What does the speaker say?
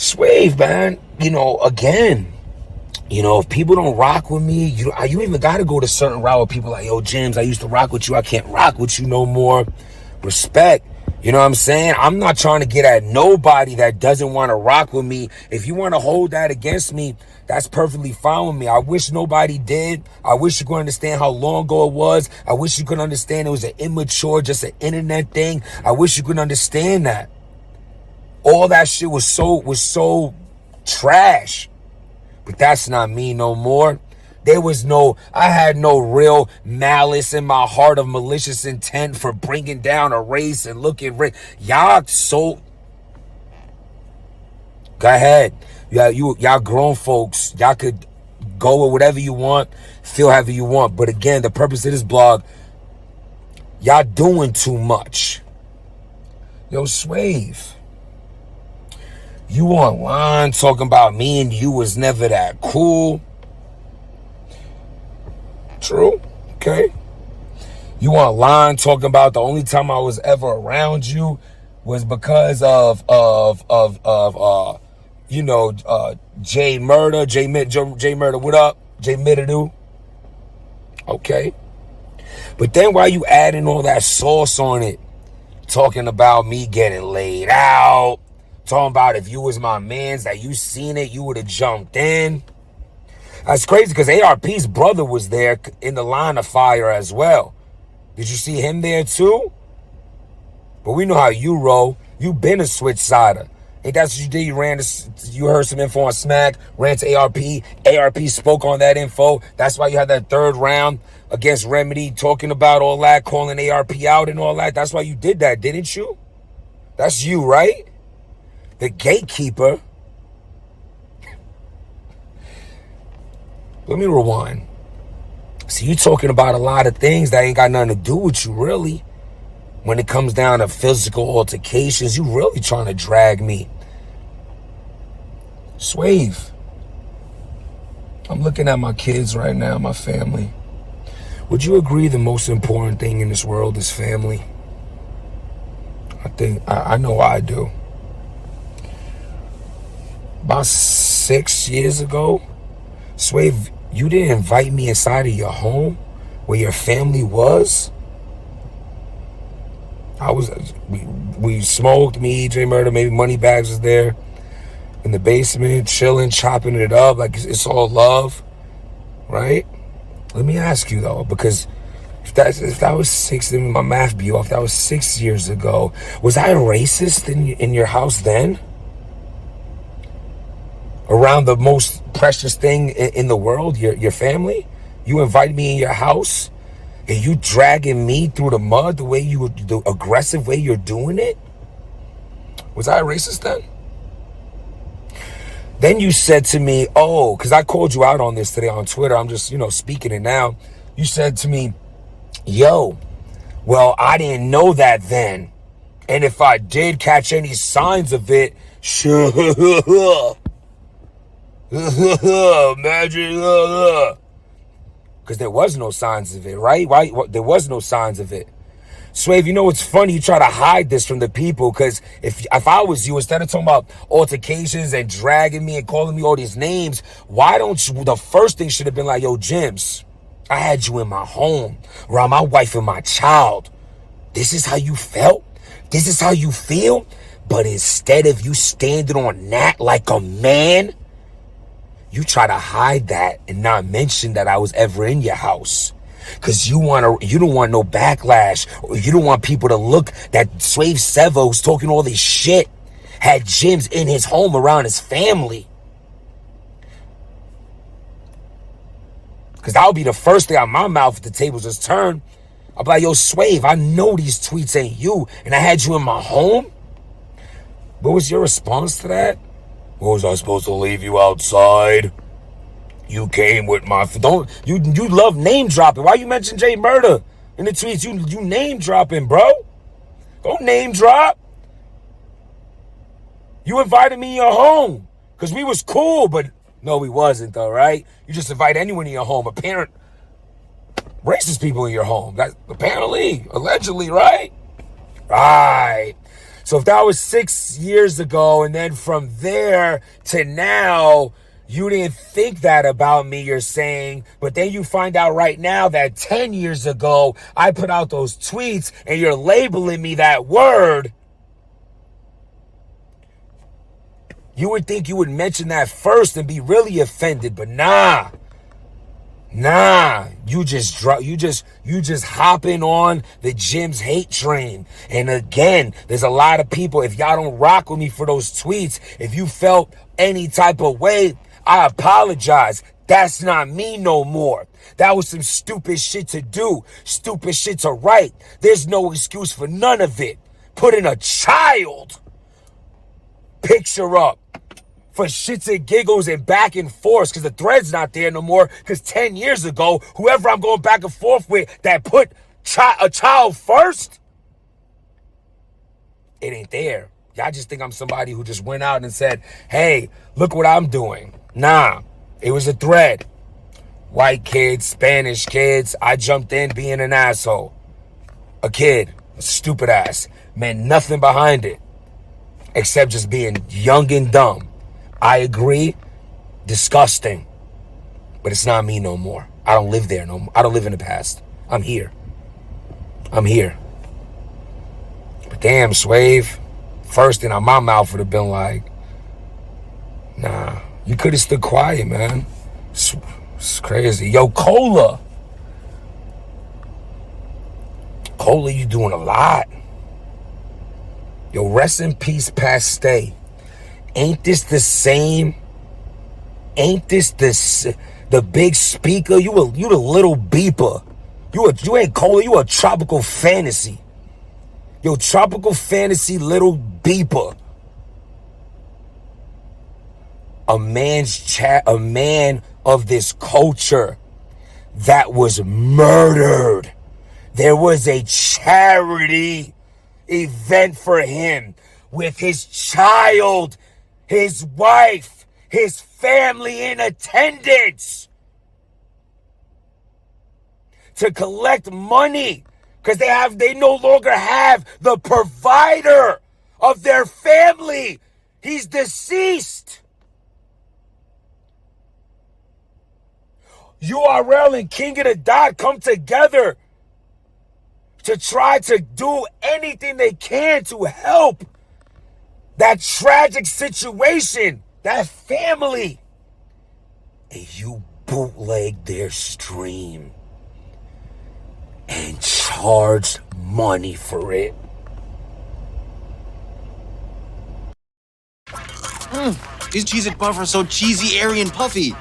Swayve, man, again, if people don't rock with me, you even got to go to certain route where people like, yo, Jimz, I used to rock with you. I can't rock with you no more. Respect. You know what I'm saying? I'm not trying to get at nobody that doesn't want to rock with me. If you want to hold that against me, that's perfectly fine with me. I wish nobody did. I wish you could understand how long ago it was. I wish you could understand it was an immature, just an internet thing. I wish you could understand that. All that shit was so trash. But that's not me no more. I had no real malice in my heart of malicious intent for bringing down a race and looking race. Y'all go ahead. Y'all grown folks. Y'all could go with whatever you want, feel however you want. But again, the purpose of this blog, y'all doing too much. Yo, Swayve, you online talking about me and you was never that cool. True. Okay. You online talking about the only time I was ever around you was because of J Murder, J Murder, what up? J Middadu. Okay. But then why you adding all that sauce on it? Talking about me getting laid out. Talking about if you was my mans that you seen it, you would have jumped in. That's crazy because ARP's brother was there in the line of fire as well. Did you see him there too? But we know how you roll. You been a switch sider. Ain't that what you did? You heard some info on Smack, ran to ARP. ARP spoke on that info. That's why you had that third round against Remedy, talking about all that, calling ARP out and all that. That's why you did that, didn't you? That's you, right? The gatekeeper. Let me rewind. See, you talking about a lot of things that ain't got nothing to do with you, really. When it comes down to physical altercations, you really trying to drag me. Swayve, I'm looking at my kids right now, my family. Would you agree the most important thing in this world is family? I know I do. About 6 years ago, Swayve, you didn't invite me inside of your home where your family was. We smoked, me, J Murder, maybe Moneybags was there in the basement, chilling, chopping it up like it's all love, right? Let me ask you though, because if that was my math be off, that was 6 years ago. Was I racist in your house then? Around the most precious thing in the world, your family? You invited me in your house and you dragging me through the mud the aggressive way you're doing it? Was I a racist then? Then you said to me, oh, because I called you out on this today on Twitter. I'm just, speaking it now. You said to me, yo, well, I didn't know that then. And if I did catch any signs of it, sure. Imagine, because there was no signs of it, right? There was no signs of it. Swayve, what's funny? You try to hide this from the people, because if I was you, instead of talking about altercations and dragging me and calling me all these names, why don't you? The first thing should have been like, yo, Jimz, I had you in my home, around my wife and my child. This is how you felt? This is how you feel? But instead of you standing on that like a man, you try to hide that and not mention that I was ever in your house. Cause you don't want no backlash, or you don't want people to look that Swayve Sevo, who's talking all this shit, had Jimz in his home around his family. Cause that would be the first thing out of my mouth if the tables was turned. I'll be like, yo, Swayve, I know these tweets ain't you, and I had you in my home. What was your response to that? What was I supposed to leave you outside? You came with my... You love name dropping. Why you mention J Murder in the tweets? You name dropping, bro. Don't name drop. You invited me in your home because we was cool, but no, we wasn't though, right? You just invite anyone in your home. Racist people in your home. That apparently, allegedly, right? Right. So if that was 6 years ago, and then from there to now, you didn't think that about me, you're saying, but then you find out right now that 10 years ago, I put out those tweets and you're labeling me that word. You would think you would mention that first and be really offended, but nah. Nah, you just hopping on the Jimz hate train. And again, there's a lot of people, if y'all don't rock with me for those tweets, if you felt any type of way, I apologize. That's not me no more. That was some stupid shit to do, stupid shit to write. There's no excuse for none of it. Putting a child picture up for shits and giggles and back and forth because the thread's not there no more. Because 10 years ago, whoever I'm going back and forth with that put a child first, it ain't there. Y'all just think I'm somebody who just went out and said, hey, look what I'm doing. Nah, it was a thread. White kids, Spanish kids. I jumped in being an asshole. A kid, a stupid ass. Meant nothing behind it except just being young and dumb. I agree, disgusting, but it's not me no more. I don't live there no more. I don't live in the past. I'm here. I'm here. But damn, Swayve, first thing out my mouth would have been like, nah, you could have stood quiet, man. It's crazy. Yo, Cola, you doing a lot. Yo, rest in peace, Paste. Ain't this the same? Ain't this the big speaker? You the little beeper. You ain't Cola, you a tropical fantasy. Yo, tropical fantasy little beeper. A man of this culture that was murdered. There was a charity event for him with his child, his wife, his family in attendance to collect money because they no longer have the provider of their family. He's deceased. URL and King of the Dot come together to try to do anything they can to help that tragic situation, that family. And you bootleg their stream and charged money for it. These Cheez-It Puffs are so cheesy, airy, and puffy.